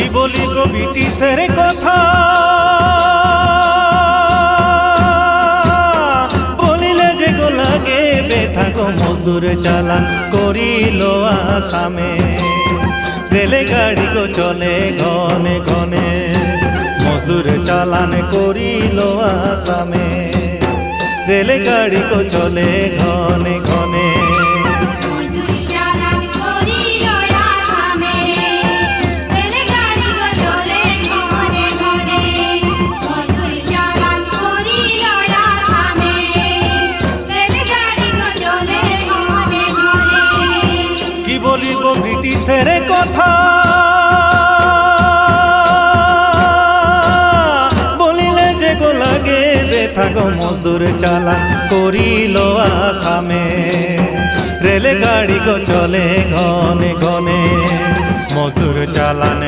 কি বলি গো ব্রিটিশের কথা, বলিলে যে গো লাগে ব্যথা গো। মজদুর চালান করিল আসামে, রেলে গাড়ি গো চলে ঘনে ঘনে। মজদুর চালান করিল আসামে, রেলে গাড়ি গো চলে ঘনে ঘনে। কি বলি গো ব্রিটিশের কথা, বলিলে যে গো লাগে ব্যথা গো। মজদুর চালান করিল আসামে, রেলে গাড়ি গো চলে ঘনে ঘনে। মজদুর চালান